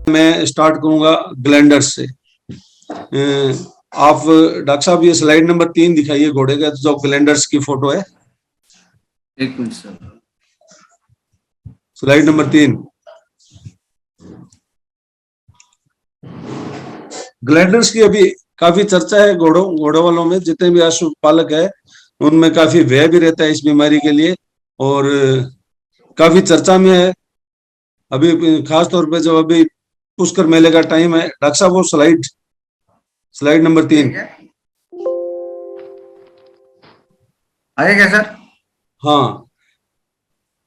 मैं स्टार्ट करूंगा ग्लैंडर्स से। आप डॉक्टर साहब ये स्लाइड नंबर 3 दिखाइए घोड़े का, जो ग्लैंडर्स की फोटो है। एक minute sir, slide number 3। Glanders की अभी काफी चर्चा है घोड़ों वालों में, जितने भी पशु पालक है उनमें काफी व्यय भी रहता है इस बीमारी के लिए, और काफी चर्चा में है अभी, खास तौर पे जब अभी पुष्कर मेले का टाइम है। डॉक्टर साहब वो स्लाइड नंबर 3 आएगा सर? हाँ,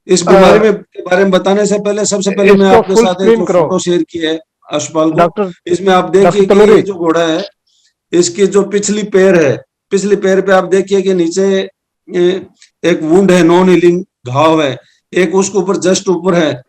इस बीमारी में के बारे में बताने से पहले सबसे पहले मैं आपके साथ एक जो फोटो शेयर की है अशपाल को, इसमें आप देखिए कि ये जो घोड़ा है इसकी जो पिछली पैर है, पिछली पैर पे आप देखिए कि नीचे एक वुंड है, नॉन हीलिंग घाव है, एक उसके ऊपर जस्ट ऊपर है,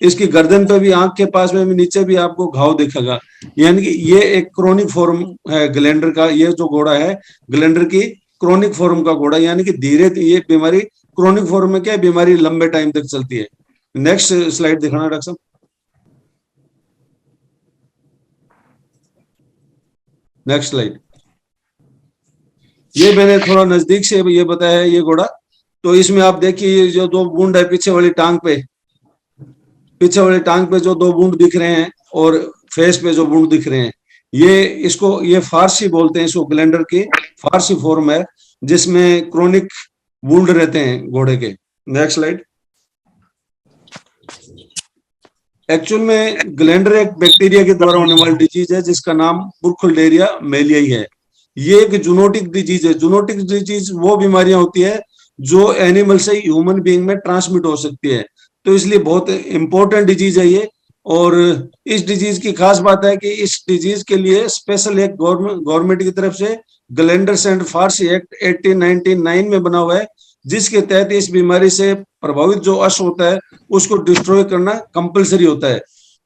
इसकी गर्दन पे भी, आंख के पास में भी, नीचे भी आपको घाव दिखेगा। यानी कि ये एक क्रोनिक फॉर्म है ग्लैंडर का। ये जो घोड़ा है ग्लैंडर की क्रोनिक फॉर्म का घोड़ा, यानी कि धीरे ये बीमारी क्रोनिक फॉर्म में क्या है, बीमारी लंबे टाइम तक चलती है। नेक्स्ट स्लाइड दिखाना डॉक्टर साहब। Next slide. ये मैंने थोड़ा नजदीक से ये बताया है ये घोड़ा। तो इसमें आप देखिए जो दो बूंद है पीछे वाली टांग पे, पीछे वाली टांग पे जो दो बूंद दिख रहे हैं और फेस पे जो बूंद दिख रहे हैं, ये फारसी बोलते हैं इसको, ग्लैंडर की फारसी फॉर्म है जिसमें क्रोनिक वुंड रहते हैं घोड़े के। Next slide. एक्चुअल में ग्लैंडर एक बैक्टीरिया के द्वारा होने वाली डिजीज है जिसका नाम बुर्खोल्डेरिया मेलियाई है। ये एक जूनोटिक डिजीज है। जूनोटिक डिजीज वो बीमारियां होती है जो एनिमल से ह्यूमन बीइंग में ट्रांसमिट हो सकती है, तो इसलिए बहुत इंपॉर्टेंट डिजीज है ये। और इस डिजीज की खास बात है कि इस डिजीज के लिए स्पेशल एक गवर्नमेंट की तरफ से ग्लैंडर्स एंड फारसी एक्ट 1899 में बना हुआ है, जिसके तहत इस बीमारी से प्रभावित जो अश्व होता है उसको डिस्ट्रॉय करना कंपलसरी होता है।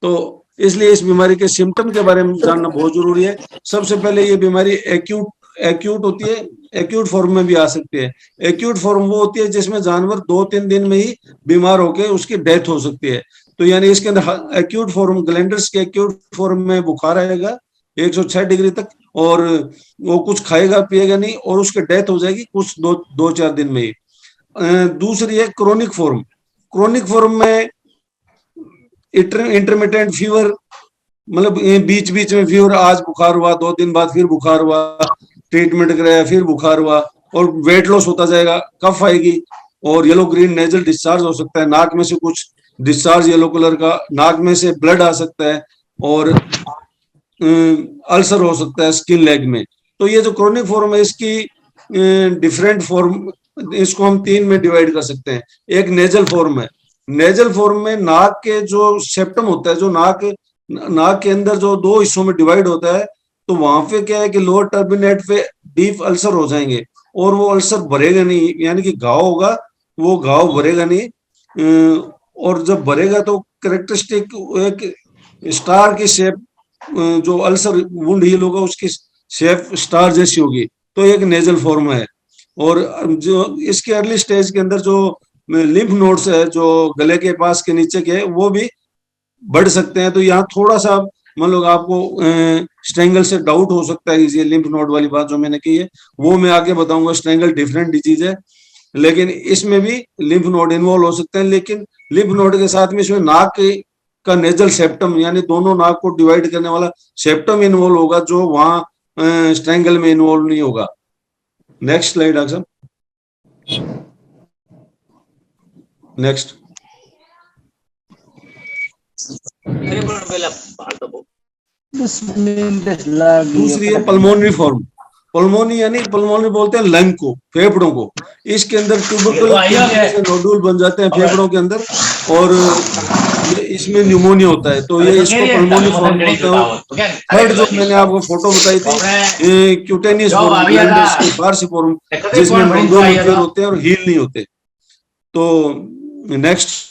तो इसलिए इस बीमारी के सिम्टम के बारे में जानना बहुत जरूरी है। सबसे पहले ये बीमारी एक्यूट होती है, एक्यूट फॉर्म में भी आ सकती है। एक्यूट फॉर्म वो होती है जिसमें जानवर 2-3 दिन में ही बीमार होकर उसकी डेथ हो सकती है। तो यानी इसके अंदर एक्यूट फॉर्म, ग्लैंडर्स के एक्यूट फॉर्म में बुखार आएगा 106 डिग्री तक, और वो कुछ खाएगा पिएगा नहीं और उसकी डेथ हो जाएगी कुछ 2-4 दिन में ही। दूसरी है क्रोनिक फॉर्म। क्रोनिक फॉर्म में इंटरमिटेंट फीवर, मतलब बीच बीच में फीवर, आज बुखार हुआ, 2 दिन बाद फिर बुखार हुआ, ट्रीटमेंट कराया फिर बुखार हुआ, और वेट लॉस होता जाएगा, कफ आएगी, और येलो ग्रीन नेजल डिस्चार्ज हो सकता है, नाक में से कुछ डिस्चार्ज येलो कलर का, नाक में से ब्लड आ सकता है, और अल्सर हो सकता है स्किन लेग में। तो ये जो क्रोनिक फॉर्म है इसकी डिफरेंट फॉर्म, इसको हम 3 में डिवाइड कर सकते हैं। एक नेजल फॉर्म है। नेजल फॉर्म में नाक के जो सेप्टम होता है, जो नाक के अंदर जो 2 हिस्सों में डिवाइड होता है, तो वहां पे क्या है कि लोअर टर्बिनेट पे डीप अल्सर हो जाएंगे, और वो अल्सर भरेगा नहीं, यानी कि घाव होगा, वो घाव भरेगा नहीं। और जब भरेगा तो करेक्टरिस्टिक एक स्टार की शेप, जो अल्सर वुंड हील होगा उसकी शेप स्टार जैसी होगी, तो एक नेजल फॉर्म है। और जो इसके अर्ली स्टेज के अंदर जो लिम्फ नोड्स है जो गले के पास के नीचे के, वो भी बढ़ सकते हैं। तो यहाँ थोड़ा सा मतलब आपको स्ट्रेंगल से डाउट हो सकता है, ये लिम्फ नोड वाली बात जो मैंने की है वो मैं आगे बताऊंगा। स्ट्रेंगल डिफरेंट डिजीज है, लेकिन इसमें भी लिम्फ नोड इन्वॉल्व हो सकते हैं, लेकिन लिम्फ नोड के साथ में इसमें नाक का नेजल सेप्टम, यानी दोनों नाक को डिवाइड करने वाला सेप्टम इन्वॉल्व होगा, जो वहां स्ट्रेंगल में इन्वॉल्व नहीं होगा। नेक्स्ट स्लाइड डॉक्टर साहब। नेक्स्ट। दूसरी है पल्मोनरी फॉर्म। पल्मोनी यानी पल्मोनरी बोलते हैं लंग को, फेफड़ों को। इसके अंदर ट्यूबरकुलर नोडुल बन जाते हैं फेफड़ों के अंदर, और इसमें न्यूमोनिया होता है, तो ये इसको पल्मोनरी फॉर्म बोलते हैं। थर्ड जो मैंने आपको फोटो बताई थी क्यूटेनियस फॉर्म, ग्लैंडर्स की फारसी फॉर्म, जिसमें मंगोल होते हैं और हील नहीं होते। तो नेक्स्ट।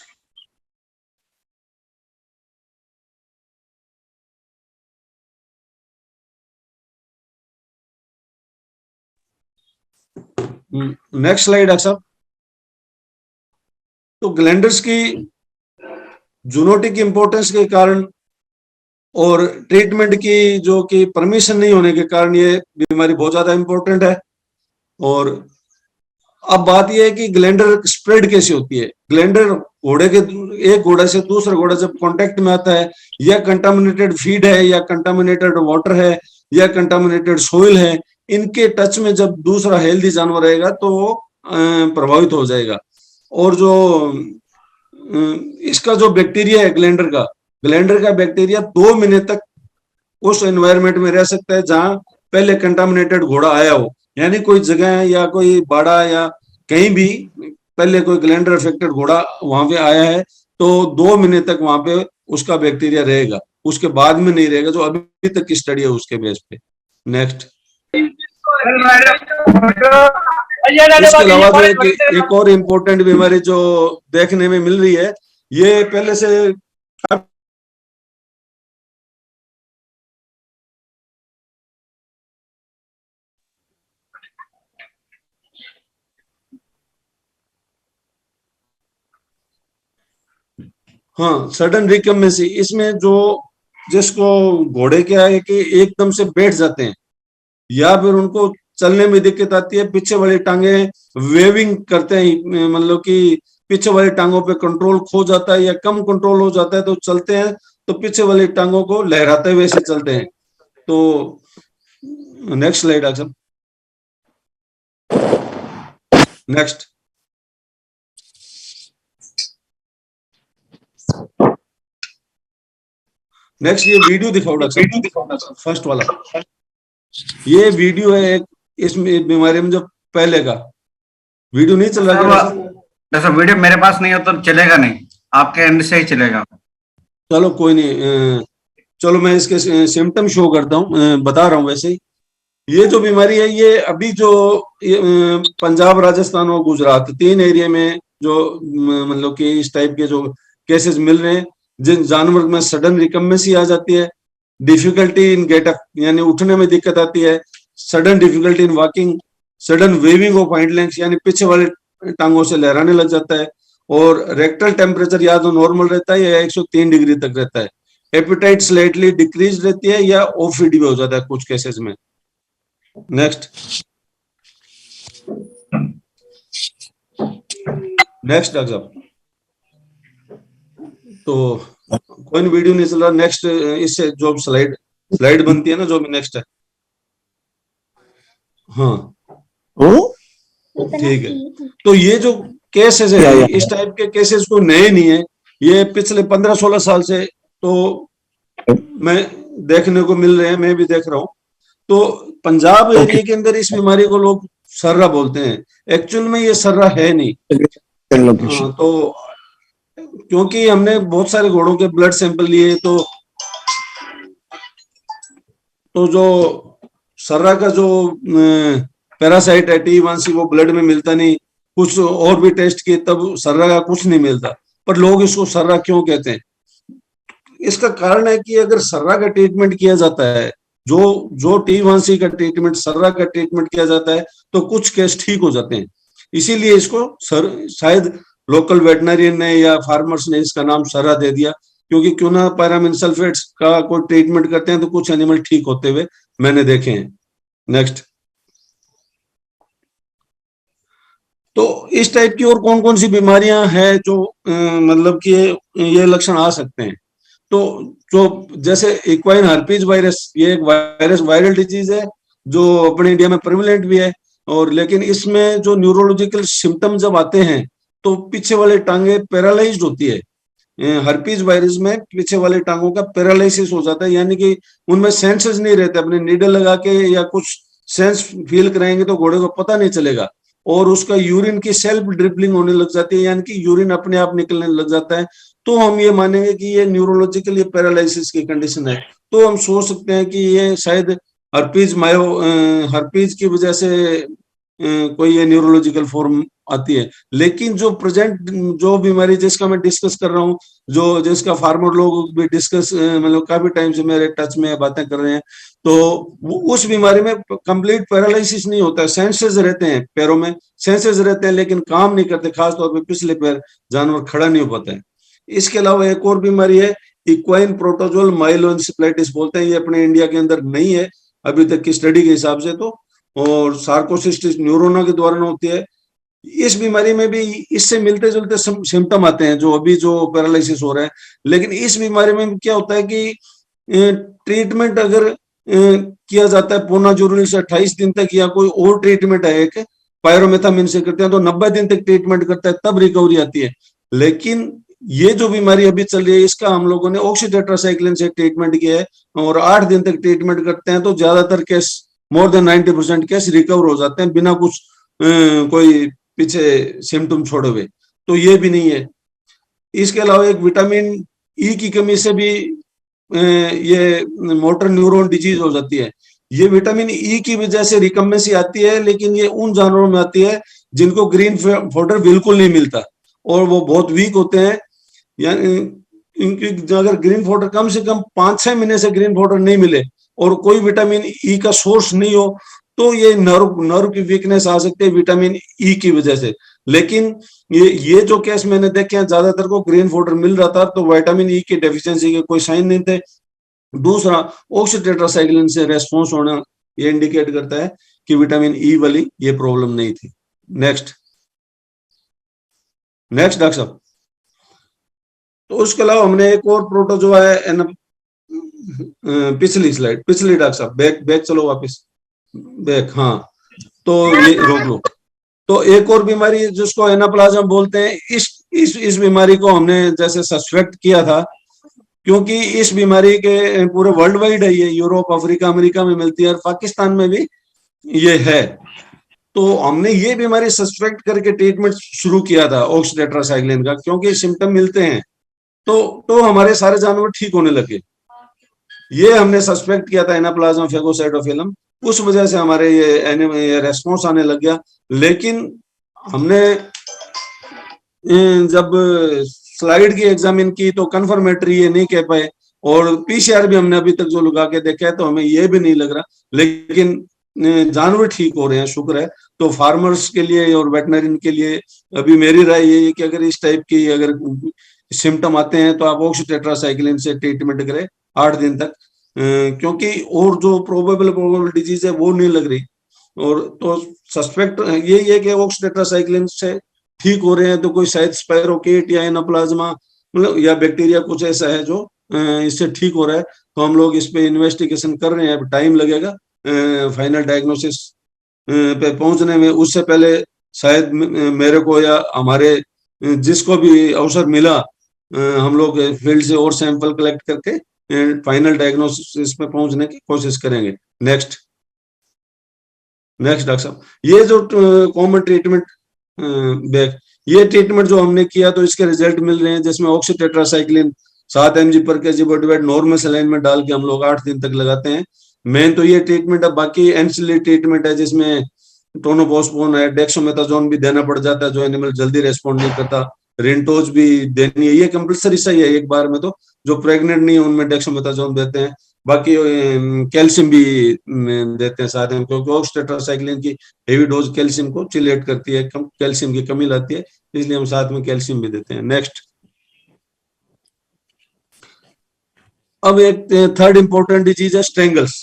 नेक्स्ट स्लाइड डॉक्टर साहब। तो ग्लैंडर्स की जूनोटिक इंपॉर्टेंस के कारण और ट्रीटमेंट की जो कि परमिशन नहीं होने के कारण ये बीमारी बहुत ज्यादा इंपॉर्टेंट है। और अब बात यह है कि ग्लैंडर स्प्रेड कैसे होती है। ग्लैंडर घोड़े के एक घोड़े से दूसरा घोड़ा जब कांटेक्ट में आता है, या कंटामिनेटेड फीड है, या कंटामिनेटेड वाटर है, या कंटामिनेटेड सोइल है, इनके टच में जब दूसरा हेल्दी जानवर रहेगा तो वो प्रभावित हो जाएगा। और जो इसका जो बैक्टीरिया है ग्लैंडर का बैक्टीरिया 2 महीने तक उस एनवायरनमेंट में रह सकता है जहां पहले कंटामिनेटेड घोड़ा आया हो। यानी कोई जगह या कोई बाड़ा या कहीं भी पहले कोई ग्लैंडर अफेक्टेड घोड़ा वहां पे आया है तो 2 महीने तक वहां पे उसका बैक्टीरिया रहेगा, उसके बाद में नहीं रहेगा, जो अभी तक की स्टडी है उसके बेस पे। नेक्स्ट, इसके अलावा जो एक और इम्पोर्टेंट बीमारी जो देखने में मिल रही है, ये पहले से हाँ, सडन रिकम्बेंसी। इसमें जो जिसको घोड़े क्या है कि एकदम से बैठ जाते हैं या फिर उनको चलने में दिक्कत आती है, पीछे वाली टांगे वेविंग करते हैं, मतलब कि पीछे वाली टांगों पे कंट्रोल खो जाता है या कम कंट्रोल हो जाता है तो चलते हैं तो पीछे वाली टांगों को लहराते हुए से चलते हैं। तो नेक्स्ट स्लाइड अक्सर, नेक्स्ट नेक्स्ट ये वीडियो दिखाओ डॉक्टर, फर्स्ट वाला। ये वीडियो है एक इस बीमारी में जो पहले का वीडियो नहीं चल रहा जैसा वीडियो मेरे पास नहीं हो तो चलेगा नहीं, आपके एंड से ही चलेगा। चलो कोई नहीं, चलो मैं इसके सिम्टम शो करता हूँ, बता रहा हूँ वैसे ही। ये जो बीमारी है ये अभी जो पंजाब, राजस्थान और गुजरात 3 एरिया में जो मतलब कि इस टाइप के जो केसेस मिल रहे हैं, जिन जानवर में सडन रिकम्बेंसी आ जाती है, डिफिकल्टी इन गेटअप यानी उठने में दिक्कत आती है, sudden difficulty in walking, sudden waving of hind legs यानी पीछे वाले टांगों से लहराने लग जाता है, और रेक्टल टेम्परेचर या तो नॉर्मल रहता है या 103 डिग्री तक रहता है। एपिटाइट स्लाइटली डिक्रीज रहती है या ओफीडी भी हो जाता है कुछ केसेस में। नेक्स्ट, नेक्स्ट डॉक्टर साहब, तो कोई वीडियो नहीं चल रहा। नेक्स्ट, इससे जो स्लाइड बनती है ना, जो भी नेक्स्ट है, हाँ ठीक है। तो ये जो केसेस है इस टाइप के केसेस को नए नहीं है, ये पिछले 15-16 साल से तो मैं देखने को मिल रहे हैं, मैं भी देख रहा हूँ। तो पंजाब एरिया के अंदर इस बीमारी को लोग सर्रा बोलते हैं, एक्चुअल में ये सर्रा है नहीं। तो क्योंकि हमने बहुत सारे घोड़ों के ब्लड सैंपल लिए तो जो सर्रा का जो पैरासाइट है T1C वो ब्लड में मिलता नहीं, कुछ और भी टेस्ट किए तब सर्रा का कुछ नहीं मिलता। पर लोग इसको सर्रा क्यों कहते हैं? इसका कारण है कि अगर सर्रा का ट्रीटमेंट किया जाता है, जो T1C का ट्रीटमेंट, सर्रा का ट्रीटमेंट किया जाता है तो कुछ केस ठीक हो जाते हैं। इसीलिए इसको शायद लोकल वेटनरियन ने या फार्मर्स ने इसका नाम सर्रा दे दिया, क्योंकि क्यूनापायरामिन सल्फेट्स का कोई ट्रीटमेंट करते हैं तो कुछ एनिमल ठीक होते हुए मैंने देखे हैं। नेक्स्ट, तो इस टाइप की और कौन कौन सी बीमारियां हैं जो मतलब कि ये लक्षण आ सकते हैं? तो जो जैसे इक्वाइन हर्पीज वायरस, ये एक वायरल डिजीज है जो अपने इंडिया में प्रेवलेंट भी है, और लेकिन इसमें जो न्यूरोलॉजिकल सिम्टम जब आते हैं तो पीछे वाले टांगे पैरालाइज्ड होती है। हर्पीज वायरस में पीछे वाले टांगों का पैरालिसिस हो जाता है, यानी कि उनमें सेंसेस नहीं रहते। अपने नीडल लगा के या कुछ सेंस फील कराएंगे तो घोड़े को पता नहीं चलेगा, और उसका यूरिन की सेल्फ ड्रिपलिंग होने लग जाती है, यानी कि यूरिन अपने आप निकलने लग जाता है। तो हम ये मानेंगे कि ये न्यूरोलॉजिकल ये पैरालिसिस की कंडीशन है। तो हम सोच सकते हैं कि ये शायद हर्पीज की वजह से कोई ये न्यूरोलॉजिकल फॉर्म आती है। लेकिन जो प्रेजेंट जो बीमारी जिसका मैं डिस्कस कर रहा हूँ, जो जिसका फार्मर लोग भी डिस्कस मतलब काफी टाइम से मेरे टच में बातें कर रहे हैं, तो उस बीमारी में कंप्लीट पैरालिसिस नहीं होता है, सेंसेस रहते हैं, पैरों में सेंसेस रहते हैं लेकिन काम नहीं करते, खासतौर पे पिछले पैर जानवर खड़ा नहीं हो पाता है। इसके अलावा एक और बीमारी है इक्वाइन प्रोटोजोल माइलोएन्सेफेलाइटिस बोलते हैं, ये अपने इंडिया के अंदर नहीं है अभी तक की स्टडी के हिसाब से तो, और सार्कोसिस्टिस न्यूरोना के द्वारा होती है। इस बीमारी में भी इससे मिलते जुलते सिम्टम आते हैं जो अभी जो पैरालिसिस हो रहा है, लेकिन इस बीमारी में क्या होता है कि ट्रीटमेंट अगर किया जाता है पोनाजुरल से 28 दिन तक, या कोई और ट्रीटमेंट है एक पायरोमेथामिन से करते हैं तो 90 दिन तक ट्रीटमेंट करता है, तब रिकवरी आती है। लेकिन ये जो बीमारी अभी चल रही है इसका हम लोगों ने ऑक्सीटेट्रासाइक्लिन से ट्रीटमेंट किया है और 8 दिन तक ट्रीटमेंट करते हैं तो ज्यादातर case, more than 90% case recover हो जाते हैं बिना कुछ कोई पीछे सिम्टम छोड़े हुए। तो ये भी नहीं है। इसके अलावा एक विटामिन ई की कमी से भी ये मोटर न्यूरॉन डिजीज हो जाती है। ये विटामिन ई की वजह से रिकम्बेंसी आती है, लेकिन ये उन जानवरों में आती है जिनको ग्रीन फॉडर बिल्कुल नहीं मिलता और वो बहुत वीक होते हैं। यानी इनकी अगर ग्रीन फॉडर कम से कम 5-6 महीने से ग्रीन फॉडर नहीं मिले और कोई विटामिन ई का सोर्स नहीं हो तो ये नर्व की वीकनेस आ सकती है विटामिन ई की वजह से। लेकिन ये जो केस मैंने देखे हैं ज्यादातर को ग्रीन फॉडर मिल रहा था तो विटामिन ई की डेफिशिएंसी के कोई साइन नहीं थे। दूसरा, ऑक्सीटेट्रासाइक्लिन से रेस्पॉन्स होना ये इंडिकेट करता है कि विटामिन ई वाली ये प्रॉब्लम नहीं थी। नेक्स्ट डॉक्टर साहब। तो उसके अलावा हमने एक और प्रोटोजोआ है पिछली स्लाइड, पिछली डॉक्टर साहब, बैक चलो वापस, बैक, हाँ, तो ये रोक लो। तो एक और बीमारी जिसको एनाप्लाज्मा बोलते हैं, इस बीमारी को हमने जैसे सस्पेक्ट किया था क्योंकि इस बीमारी के पूरे वर्ल्ड वाइड है, ये यूरोप, अफ्रीका, अमेरिका में मिलती है और पाकिस्तान में भी ये है। तो हमने ये बीमारी सस्पेक्ट करके ट्रीटमेंट शुरू किया था ऑक्सीटेट्रासाइक्लिन का, क्योंकि सिम्टम मिलते हैं तो हमारे सारे जानवर ठीक होने लगे। ये हमने सस्पेक्ट किया था एनाप्लाज्मा फेगोसाइटोफिलम, उस वजह से हमारे ये रेस्पॉन्स आने लग गया। लेकिन हमने जब स्लाइड की एग्जामिन की तो कंफर्मेटरी ये नहीं कह पाए, और पीसीआर भी हमने अभी तक जो लगा के देखा है तो हमें ये भी नहीं लग रहा, लेकिन जानवर ठीक हो रहे हैं, शुक्र है। तो फार्मर्स के लिए और वेटनरियन के लिए अभी मेरी राय ये है कि अगर इस टाइप की अगर सिम्टम आते हैं तो आप ऑक्सीटेट्रासाइक्लिन से ट्रीटमेंट करें 8 दिन तक, क्योंकि और जो प्रोबेबल डिजीज है वो नहीं लग रही। और तो सस्पेक्ट यही है कि ऑक्सीटेट्रासाइक्लिन से ठीक हो रहे हैं तो कोई शायद स्पाइरोकेट या एनाप्लाज्मा मतलब या बैक्टीरिया कुछ ऐसा है जो इससे ठीक हो रहा है। तो हम लोग इस पे इन्वेस्टिगेशन कर रहे हैं, अब टाइम लगेगा फाइनल डायग्नोसिस पे पहुंचने में। उससे पहले शायद मेरे को या हमारे जिसको भी अवसर मिला हम लोग फील्ड से और सैंपल कलेक्ट करके फाइनल डायग्नोसिस पे पहुंचने की कोशिश करेंगे। नेक्स्ट डॉक्टर साहब, ये जो कॉमन ट्रीटमेंट बैक, ये ट्रीटमेंट जो हमने किया तो इसके रिजल्ट मिल रहे हैं, जिसमें ऑक्सीटेट्रासाइक्लिन 7 mg पर KG body weight normal saline में डाल के हम लोग 8 दिन तक लगाते हैं। मेन तो ये ट्रीटमेंट है, बाकी एंसिलरी ट्रीटमेंट है जिसमें टोनोपोस्पोन है, डेक्सोमेथाजोन भी देना पड़ जाता है जो एनिमल जल्दी रेस्पॉन्ड नहीं करता, रेंटोज भी देनी है, ये कंपल्सरी सही है एक बार में। तो जो प्रेग्नेंट नहीं है उनमें डेक्सोमेथाजोन देते हैं, बाकी कैल्शियम भी देते हैं साथ में, क्योंकि ऑक्सीटेट्रासाइक्लिन की हेवी डोज कैल्शियम को चिलेट करती है, कैल्शियम की कमी लाती है, इसलिए हम साथ में कैल्शियम भी देते हैं। नेक्स्ट, अब एक थर्ड इंपॉर्टेंट डिजीज है स्ट्रेंगल्स।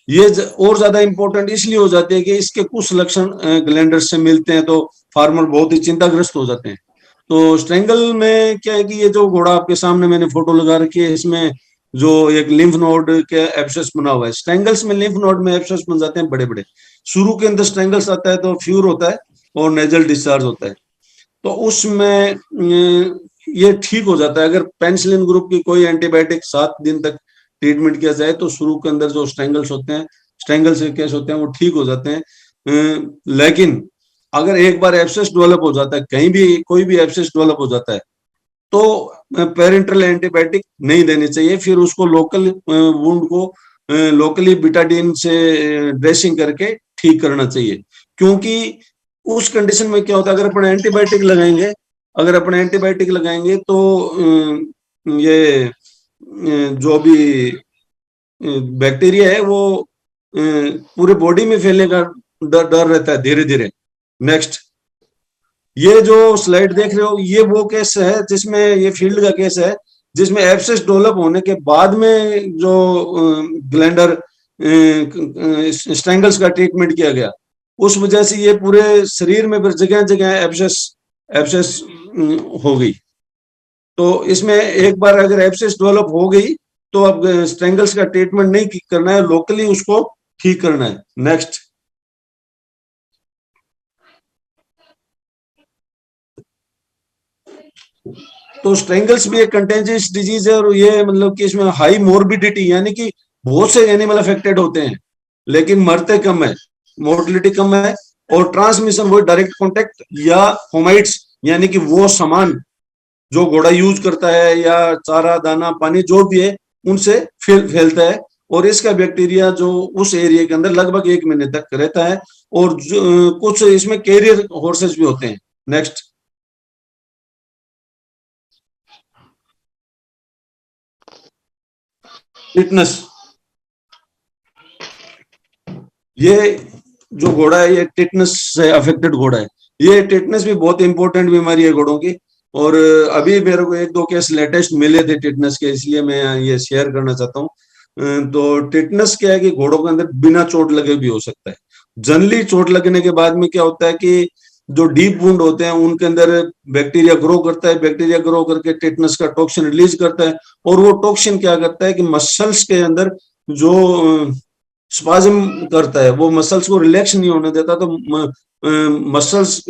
ये और ज्यादा इंपॉर्टेंट इसलिए हो जाती है कि इसके कुछ लक्षण ग्लैंडर्स से मिलते हैं तो फार्मर बहुत ही चिंताग्रस्त हो जाते हैं। तो स्ट्रेंगल में क्या है कि ये जो घोड़ा आपके सामने मैंने फोटो लगा रखी है, इसमें जो एक लिम्फ नोड के एब्सेस बना हुआ है। स्ट्रेंगल्स में लिम्फ नोड में एब्सेस बन जाते हैं बड़े बड़े। शुरू के अंदर स्ट्रेंगल्स आता है तो फ्यूर होता है और नेजल डिस्चार्ज होता है, तो उसमें ये ठीक हो जाता है अगर पेनिसिलिन ग्रुप की कोई एंटीबायोटिक 7 दिन तक ट्रीटमेंट किया जाए तो शुरू के अंदर जो स्ट्रेंगल्स होते हैं, स्ट्रेंगल्स के केस होते हैं वो ठीक हो जाते हैं। लेकिन अगर एक बार एब्सेस डेवलप हो जाता है, कहीं भी कोई भी एब्सेस डेवलप हो जाता है तो पेरेंटल एंटीबायोटिक नहीं देनी चाहिए, फिर उसको लोकल वुंड को लोकली बिटाडीन से ड्रेसिंग करके ठीक करना चाहिए। क्योंकि उस कंडीशन में क्या होता है, अगर अपन एंटीबायोटिक लगाएंगे तो ये जो भी बैक्टीरिया है वो पूरे बॉडी में फैलने का डर रहता है धीरे धीरे। नेक्स्ट, ये जो स्लाइड देख रहे हो ये वो केस है जिसमें ये फील्ड का केस है जिसमें एब्सेस डेवलप होने के बाद में जो ग्लैंडर स्ट्रैंगल्स का ट्रीटमेंट किया गया, उस वजह से ये पूरे शरीर में फिर जगह जगह एब्सेस एब्सेस हो गई। तो इसमें एक बार अगर एब्सेस डेवलप हो गई तो अब स्ट्रैंगल्स का ट्रीटमेंट नहीं करना है, लोकली उसको ठीक करना है। नेक्स्ट। तो स्ट्रेंगल्स भी एक कंटेंजियस डिजीज है, और ये मतलब कि इसमें हाई मोर्बिडिटी, यानी कि बहुत से एनिमल अफेक्टेड होते हैं लेकिन मरते कम है, मोर्टिलिटी कम है। और ट्रांसमिशन वो डायरेक्ट कॉन्टेक्ट या होमाइट्स, यानी कि वो सामान जो घोड़ा यूज करता है या चारा दाना पानी जो भी है उनसे फैलता है, और इसका बैक्टीरिया जो उस एरिया के अंदर लगभग 1 महीने तक रहता है। और कुछ इसमें कैरियर हॉर्सेस भी होते हैं। नेक्स्ट। टिटनस, ये जो घोड़ा है ये टिटनस से अफेक्टेड घोड़ा है। ये टिटनस भी बहुत इंपॉर्टेंट बीमारी है घोड़ों की, और अभी मेरे को 1-2 केस लेटेस्ट मिले थे टिटनस के, इसलिए मैं ये शेयर करना चाहता हूँ। तो टिटनस क्या है कि घोड़ों के अंदर बिना चोट लगे भी हो सकता है। जनरली चोट लगने के बाद में क्या होता है कि जो डीप वुंड होते हैं उनके अंदर बैक्टीरिया ग्रो करता है, बैक्टीरिया ग्रो करके टिटनस का टॉक्सिन रिलीज करता है, और वो टॉक्सिन क्या करता है कि मसल्स के अंदर जो स्पाज्म करता है, वो मसल्स को रिलैक्स नहीं होने देता, तो मसल्स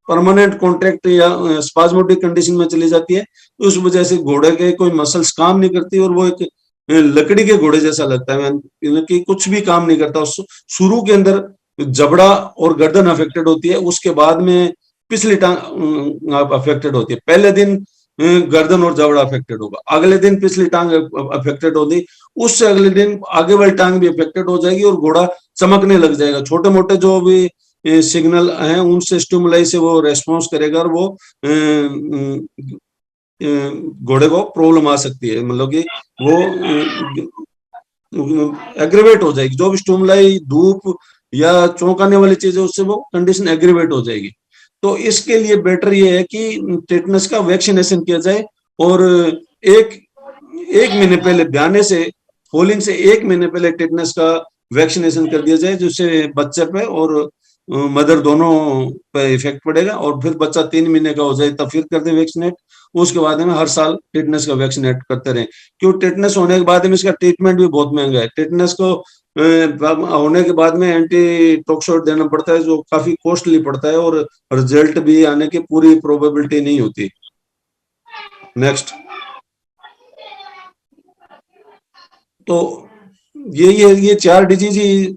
परमानेंट कॉन्ट्रैक्ट या स्पाज्मोटिक कंडीशन में चली जाती है। तो उस वजह से घोड़े के कोई मसल्स काम नहीं करती और वो एक लकड़ी के घोड़े जैसा लगता है, कि कुछ भी काम नहीं करता। शुरू के अंदर जबड़ा और गर्दन अफेक्टेड होती है, उसके बाद में पिछली टांग अफेक्टेड होती है। पहले दिन गर्दन और जबड़ा अफेक्टेड होगा, अगले दिन पिछली टांग अफेक्टेड होगी, उससे अगले दिन आगे वाली टांग भी अफेक्टेड हो जाएगी और घोड़ा चमकने लग जाएगा। छोटे मोटे जो भी सिग्नल हैं उनसे स्टिमुलाई से वो रेस्पॉन्स करेगा, और वो घोड़े को प्रॉब्लम आ सकती है, मतलब कि वो एग्रीवेट हो जाएगी। जो भी स्टिमुलाई, धूप या चौंकाने वाली चीजें, उससे वो कंडीशन एग्रीवेट हो जाएगी। तो इसके लिए बेटर ये है कि टेटनस का वैक्सीनेशन किया जाए, और एक 1 महीने पहले ब्याने से, फोलिंग से 1 महीने पहले टेटनस का वैक्सीनेशन कर दिया जाए, जिससे बच्चे पे और मदर दोनों पे इफेक्ट पड़ेगा। और फिर बच्चा 3 महीने का हो जाए तब फिर कर दे वैक्सीनेट। उसके बाद में हर साल टेटनस का वैक्सीनेट करते रहे, क्यों टेटनस होने के बाद में इसका ट्रीटमेंट भी बहुत महंगा है। टेटनस को होने के बाद में एंटी टॉक्सोइड देना पड़ता है, जो काफी कॉस्टली पड़ता है, और रिजल्ट भी आने की पूरी प्रोबेबिलिटी नहीं होती। नेक्स्ट। तो ये 4 डिजीज ही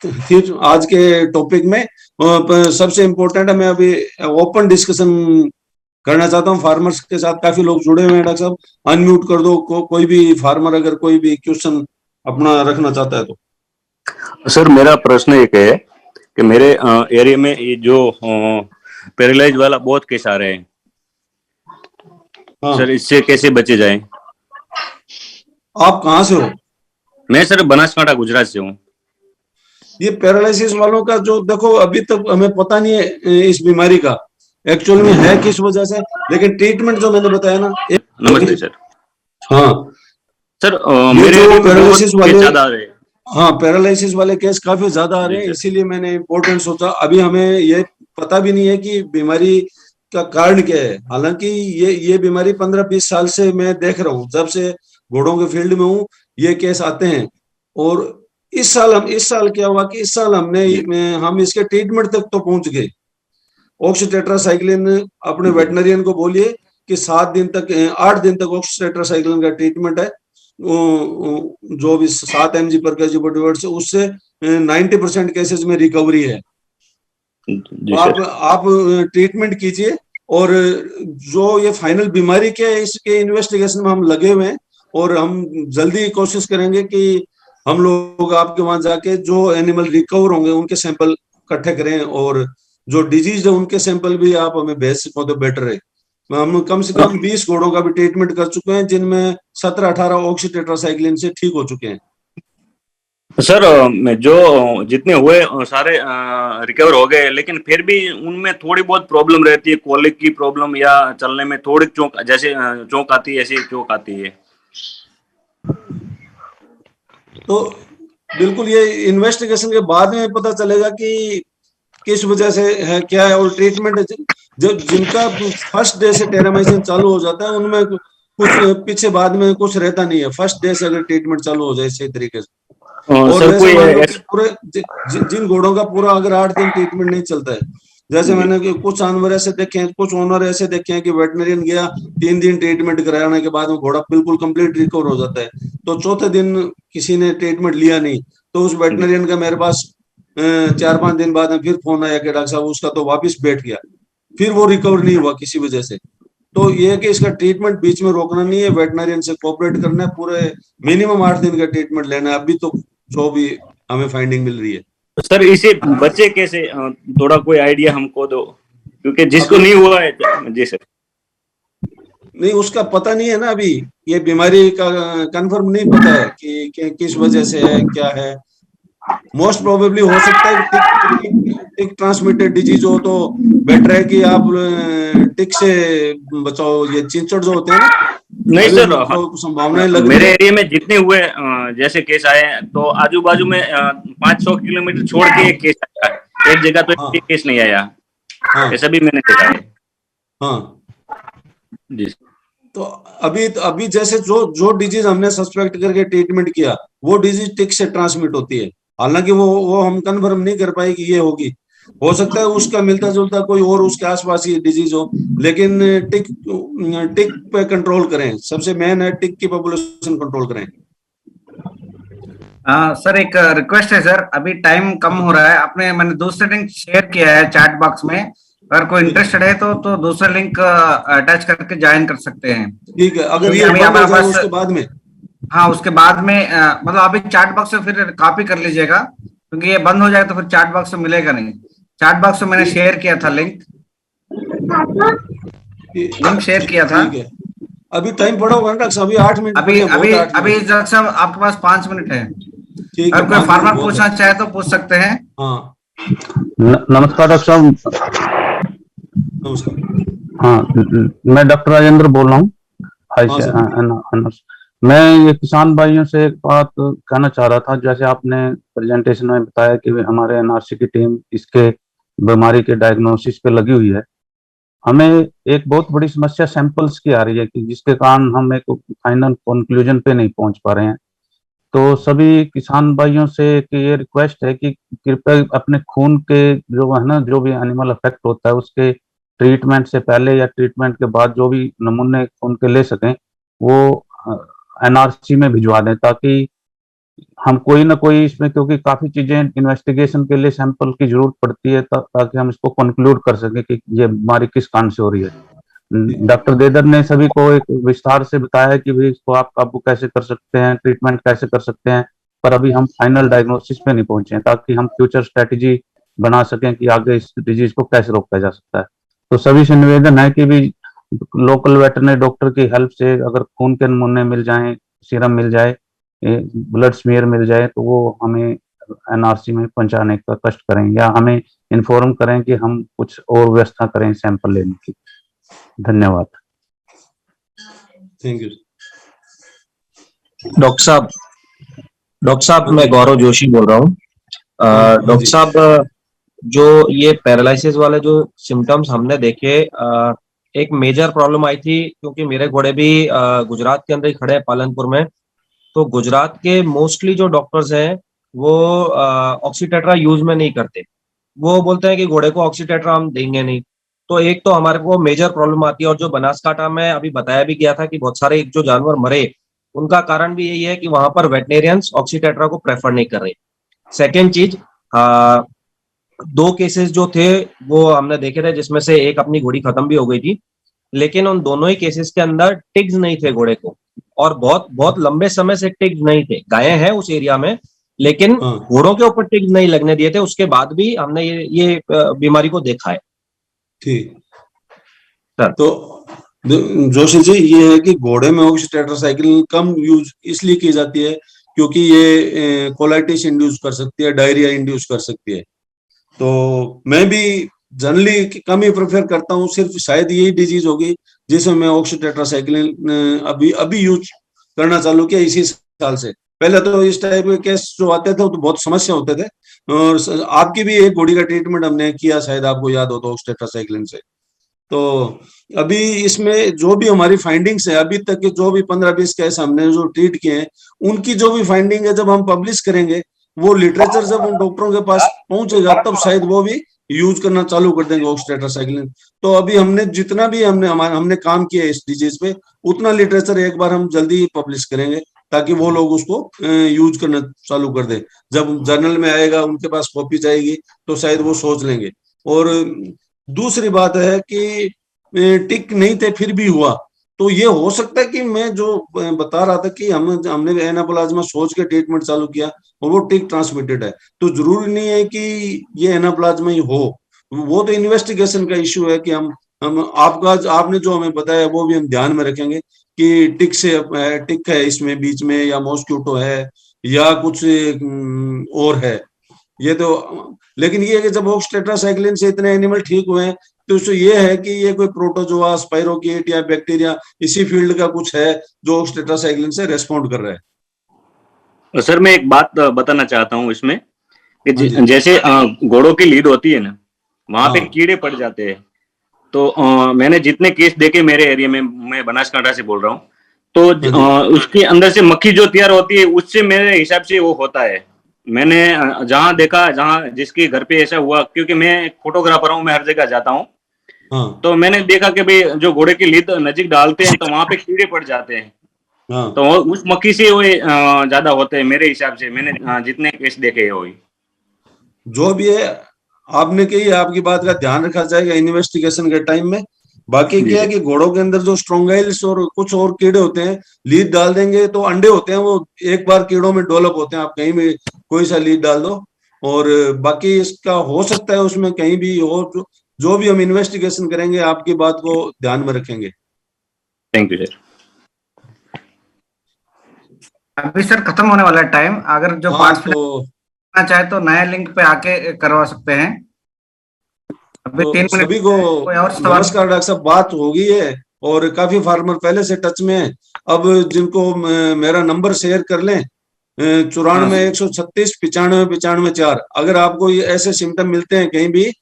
फिर आज के टॉपिक में सबसे इम्पोर्टेंट है। मैं अभी ओपन डिस्कशन करना चाहता हूँ फार्मर्स के साथ, काफी लोग जुड़े हुए हैं। डॉक्टर साहब अनम्यूट कर दो, कोई भी फार्मर अगर कोई भी क्वेश्चन अपना रखना चाहता है तो। सर मेरा प्रश्न एक है कि मेरे एरिया में ये जो पैरालाइज वाला बहुत केस आ रहे हैं। हाँ। सर इससे कैसे बचे जाएं? आप कहाँ से हो? मैं सर बनासकांठा गुजरात से हूँ। ये पैरालिसिस वालों का जो देखो, अभी तक हमें पता नहीं है इस बीमारी का एक्चुअल में है किस वजह से, लेकिन ट्रीटमेंट जो मैंने बताया ना। नमस्ते सर। हाँ सर मेरे जो पैरालिसिस वाले, ज्यादा आ रहे हैं। हाँ पैरालिसिस वाले केस काफी ज्यादा आ रहे हैं, इसीलिए मैंने इम्पोर्टेंट सोचा। अभी हमें ये पता भी नहीं है कि बीमारी का कारण क्या है। हालांकि ये बीमारी 15-20 साल से मैं देख रहा हूँ, जब से घोड़ों के फील्ड में हूँ ये केस आते हैं। और इस साल क्या हुआ कि इस साल हम इसके ट्रीटमेंट तक तो पहुंच गए। ऑक्सीटेट्रासाइक्लिन अपने वेटनरियन को बोलिए कि 8 दिन तक ऑक्सीटेट्रासाइक्लिन का ट्रीटमेंट है, जो भी 7 mg पर केजी बॉडी वेट से, उससे 90% केसेस में रिकवरी है। तो आप ट्रीटमेंट कीजिए, और जो ये फाइनल बीमारी क्या है इसके इन्वेस्टिगेशन में हम लगे हुए हैं, और हम जल्दी कोशिश करेंगे कि हम लोग आपके वहां जाके जो एनिमल रिकवर होंगे उनके सैंपल इकट्ठे करें, और जो डिजीज है उनके सैंपल भी आप हमें भेज सको तो बेटर है। हम कम से कम 20 घोड़ों का भी ट्रीटमेंट कर चुके हैं, जिनमें 17-18 ऑक्सीटेट्रासाइक्लिन से ठीक हो चुके हैं। सर जो जितने हुए सारे रिकवर हो गए, लेकिन फिर भी उनमें थोड़ी बहुत प्रॉब्लम रहती है, कॉलिक की प्रॉब्लम या चलने में थोड़ी चौंक, जैसे चौंक आती है, ऐसी चौंक आती है। तो बिल्कुल ये इन्वेस्टिगेशन के बाद में पता चलेगा कि किस वजह से है, क्या है। और ट्रीटमेंट जब जिनका फर्स्ट डे से टेरामाइसिन चालू हो जाता है उनमें कुछ पीछे बाद में कुछ रहता नहीं है, फर्स्ट डे से अगर ट्रीटमेंट चालू हो जाए सही तरीके से। और सर जैसे कोई मान लो कि पूरे जिन घोड़ों का पूरा अगर 8 दिन ट्रीटमेंट नहीं चलता है, जैसे मैंने कि कुछ जानवर ऐसे देखे हैं, कुछ ओनर ऐसे देखे हैं कि वेटनरियन गया 3 दिन ट्रीटमेंट कराने के बाद में घोड़ा बिल्कुल कंप्लीट रिकवर हो जाता है, तो चौथे दिन किसी ने ट्रीटमेंट लिया नहीं, तो उस वेटनरियन का मेरे पास 4-5 दिन बाद में फिर फोन आया कि डॉक्टर साहब उसका तो वापिस बैठ गया, फिर वो रिकवर नहीं हुआ किसी वजह से। तो ये है कि इसका ट्रीटमेंट बीच में रोकना नहीं है, वेटनरियन से कोऑपरेट करना है, पूरे मिनिमम 8 दिन का ट्रीटमेंट लेना है। अभी तो जो भी हमें फाइंडिंग मिल रही है। सर इसे बचे कैसे, थोड़ा कोई आइडिया हमको दो, क्योंकि जिसको अभी नहीं हुआ है। जी सर। नहीं, उसका पता नहीं है ना अभी, ये बीमारी का कंफर्म नहीं पता है कि किस वजह से है, क्या है। मोस्ट प्रोबेबली हो सकता है कि टिक ट्रांसमिटेड डिजीज हो, तो बेटर है कि आप टिक से बचाओ। ये चिंचड़ जो होते हैं ना, नहीं अभी सर, तो संभावनाएं लग रही मेरे है। एरिया में जितने हुए जैसे केस आए हैं, तो आजू बाजू में 500 किलोमीटर छोड़ के एक केस आया, एक जगह तो हाँ एक केस नहीं आया, हाँ ऐसा भी मैंने देखा है। हाँ। जी। तो अभी जैसे जो जो डिजीज हमने सस्पेक्ट करके ट्रीटमेंट किया, वो डिजीज टिक से ट्रांसमिट होती है। हालांकि वो हम कंफर्म नहीं कर पाए कि ये होगी, हो सकता है उसका मिलता जुलता कोई और उसके आसपास ही डिजीज हो, लेकिन टिक टिक पे कंट्रोल करें, सबसे मेन है टिक की पॉपुलेशन कंट्रोल करें। सर एक रिक्वेस्ट है सर, अभी टाइम कम हो रहा है, आपने मैंने दूसरा लिंक शेयर किया है चैट बॉक्स में, अगर कोई इंटरेस्टेड है तो दूसरा लिंक अटैच करके ज्वाइन कर सकते हैं, ठीक है, अगर क्योंकि ये अभी बंद हो हमारे जाए पास, उसके बाद में। हाँ उसके बाद में मतलब अभी चैट बॉक्स से फिर कॉपी कर लीजिएगा, क्योंकि ये बंद हो जाए तो फिर चैट बॉक्स में मिलेगा नहीं। चैट बॉक्स में मैंने ठीक शेयर किया था लिंक, लिंक शेयर किया था। ठीक है। अभी टाइम पड़ा होगा ना डॉक्टर साहब? अभी 8 मिनट अभी पड़े हैं, बहुत अभी है 8 मिनट। अभी डॉक्टर साहब आपके पास 5 मिनट है, ठीक है, अगर कोई 5 मिनट फार्मर बहुत है। पूछना चाहे तो पूछ सकते हैं। हाँ, नमस्कार डॉक्टर साहब। नमस्कार। हाँ, मैं डॉक्टर राजेंद्र बोल रहा हूँ। हाँ सर। मैं ये किसान भाइयों से एक बात कहना चाह रहा था, जैसे आपने प्रेजेंटेशन में बताया कि हमारे एनआरसी की टीम इसके बीमारी के डायग्नोसिस पे लगी हुई है। हमें एक बहुत बड़ी समस्या सैंपल्स की आ रही है कि जिसके कारण हम एक फाइनल कंक्लूजन पे नहीं पहुंच पा रहे हैं। तो सभी किसान भाइयों से एक ये रिक्वेस्ट है कि कृपया अपने खून के जो है ना, जो भी एनिमल अफेक्ट होता है उसके ट्रीटमेंट से पहले या ट्रीटमेंट के बाद जो भी नमूने खून के ले सकें, वो एनआरसी में भिजवा दें, ताकि हम कोई ना कोई इसमें, क्योंकि काफी चीजें इन्वेस्टिगेशन के लिए सैंपल की जरूरत पड़ती है, ताकि हम इसको कंक्लूड कर सकें कि ये बीमारी किस कारण से हो रही है। डॉक्टर देदर ने सभी को एक विस्तार से बताया कि भाई इसको आप काबू कैसे कर सकते हैं, ट्रीटमेंट कैसे कर सकते हैं, पर अभी हम फाइनल डायग्नोसिस पे नहीं पहुंचे हैं, ताकि हम फ्यूचर स्ट्रेटेजी बना सकें कि आगे इस डिजीज को कैसे रोका जा सकता है। तो सभी से निवेदन है कि भी लोकल वेटरनरी डॉक्टर की हेल्प से अगर खून के नमूने मिल जाएं, सीरम मिल जाए, ब्लड स्मीयर मिल जाए, तो वो हमें एनआरसी में पहुंचाने का कष्ट करें, या हमें इन्फॉर्म करें कि हम कुछ और व्यवस्था करें सैंपल लेने की। धन्यवाद। Thank you. डॉक्टर साहब मैं गौरव जोशी बोल रहा हूँ। डॉक्टर साहब, जो ये पैरालिसिस वाले जो सिम्टम्स हमने देखे, एक मेजर प्रॉब्लम आई थी, क्योंकि मेरे घोड़े भी गुजरात के अंदर ही खड़े हैं, पालनपुर में। तो गुजरात के मोस्टली जो डॉक्टर्स हैं वो ऑक्सीटेट्रा यूज में नहीं करते, वो बोलते हैं कि घोड़े को ऑक्सीटेट्रा हम देंगे नहीं। तो एक तो हमारे को मेजर प्रॉब्लम आती है, और जो बनासकांठा में अभी बताया भी गया था कि बहुत सारे जो जानवर मरे, उनका कारण भी यही है कि वहां पर वेटनेरियंस ऑक्सीटेट्रा को प्रेफर नहीं कर रहे। सेकेंड चीज, 2 केसेस जो थे वो हमने देखे थे, जिसमें से एक अपनी घोड़ी खत्म भी हो गई थी, लेकिन उन दोनों ही केसेस के अंदर टिग्स नहीं थे घोड़े को, और बहुत बहुत लंबे समय से टिग्स नहीं थे। गायें हैं उस एरिया में, लेकिन घोड़ों के ऊपर टिग्स नहीं लगने दिए थे। उसके बाद भी हमने ये बीमारी को देखा है। ठीक सर, तो जोशी जी, ये है कि घोड़े में ऑक्सीटेट्रासाइक्लिन कम यूज इसलिए की जाती है क्योंकि ये कोलाइटिस इंड्यूस कर सकती है, डायरिया इंड्यूस कर सकती है। तो मैं भी जनरली कम ही प्रेफर करता हूँ, सिर्फ शायद यही डिजीज होगी जिसमें मैं ऑक्सीटेट्रासाइक्लिन अभी अभी यूज करना चालू किया इसी साल से। पहले तो इस टाइप के केस जो आते थे तो बहुत समस्या होते थे, और आपकी भी एक गोली का ट्रीटमेंट हमने किया, शायद आपको याद हो तो, ऑक्सीटेट्रासाइक्लिन से। तो अभी इसमें जो भी हमारी फाइंडिंग्स है, अभी तक के जो भी 15-20 केस हमने जो ट्रीट किए हैं, उनकी जो भी फाइंडिंग है जब हम पब्लिश करेंगे, वो लिटरेचर जब उन डॉक्टरों के पास पहुंचेगा तब शायद वो भी यूज करना चालू कर देंगे ऑक्सीटेट्रासाइक्लिन। तो अभी हमने जितना भी हमने काम किया इस डिजीज पे, उतना लिटरेचर एक बार हम जल्दी ही पब्लिश करेंगे ताकि वो लोग उसको यूज करना चालू कर दे। जब जर्नल में आएगा, उनके पास कॉपी जाएगी, तो शायद वो सोच लेंगे। और दूसरी बात है कि टिक नहीं थे फिर भी हुआ, तो ये हो सकता है कि मैं जो बता रहा था कि हमने एनाप्लाज्मा सोच के ट्रीटमेंट चालू किया और वो टिक ट्रांसमिटेड है, तो जरूरी नहीं है कि ये एनाप्लाज्मा ही हो। वो तो इन्वेस्टिगेशन का इश्यू है कि हम आपने जो हमें बताया वो भी हम ध्यान में रखेंगे कि टिक है इसमें बीच में, या मॉस्क्यूटो है, या कुछ और है। ये तो, लेकिन ये है कि जब ऑक्सीटेट्रासाइक्लिन से इतने एनिमल ठीक हुए हैं, तो उससे ये है कि ये कोई प्रोटोजोआ, स्पाइरोकीट या बैक्टीरिया इसी फील्ड का कुछ है जो ऑक्सीटेट्रासाइक्लिन से रेस्पॉन्ड कर रहा है। सर मैं एक बात बताना चाहता हूँ इसमें कि हाँ जी। जैसे घोड़ों की लीद होती है ना, वहां पे हाँ। कीड़े पड़ जाते हैं। तो मैंने जितने केस देखे मेरे एरिया में, मैं बनासकांठा से बोल रहा हूँ, तो हाँ जी। उसके अंदर से मक्खी जो तैयार होती है उससे मेरे हिसाब से वो होता है। मैंने जहां देखा, जहां जिसके घर पे ऐसा हुआ, क्योंकि मैं एक फोटोग्राफर हूँ, मैं हर जगह जाता हूँ, हाँ। तो मैंने देखा कि भाई जो घोड़े की लीद नजीक डालते हैं तो वहां पे कीड़े पड़ जाते हैं। हाँ। तो उस मक्खी से वो ज्यादा होते हैं मेरे हिसाब से, मैंने जितने केस देखे हैं वही। जो भी है, आपने कही, आपकी बात का ध्यान रखा जाएगा इन्वेस्टिगेशन के टाइम में। बाकी जी क्या है सर। कि घोड़ों के अंदर जो स्ट्रोंगाइल्स और कुछ और कीड़े होते हैं, लीड डाल देंगे तो अंडे होते हैं, वो एक बार कीड़ों में डेवलप होते हैं, आप कहीं भी कोई सा लीड डाल दो। और बाकी इसका हो सकता है उसमें कहीं भी हो, जो भी हम इन्वेस्टिगेशन करेंगे आपकी बात को ध्यान में रखेंगे। Thank you sir. अभी सर खत्म होने वाला है टाइम, अगर जो हाँ, पार्टिसिपेट तो करना चाहे तो नए लिंक पे आके करवा सकते हैं। अभी 3 मिनट। सभी को कोई और सवाल? नमस्कार डॉक्टर साहब, बात हो गई है और काफी फार्मर पहले से टच में है। अब जिनको मेरा नंबर शेयर कर लें, 94-136-95-95-4। अगर आपको ये ऐसे सिम्टम मिलते हैं, कहीं भी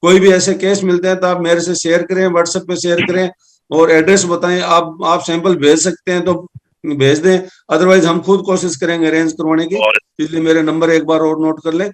कोई भी ऐसे केस मिलते हैं, तो आप मेरे से शेयर करें, व्हाट्सएप पे शेयर करें और एड्रेस बताएं। आप सैंपल भेज सकते हैं तो भेज दें, अदरवाइज हम खुद कोशिश करेंगे अरेंज करवाने की। इसलिए मेरे नंबर एक बार और नोट कर लें।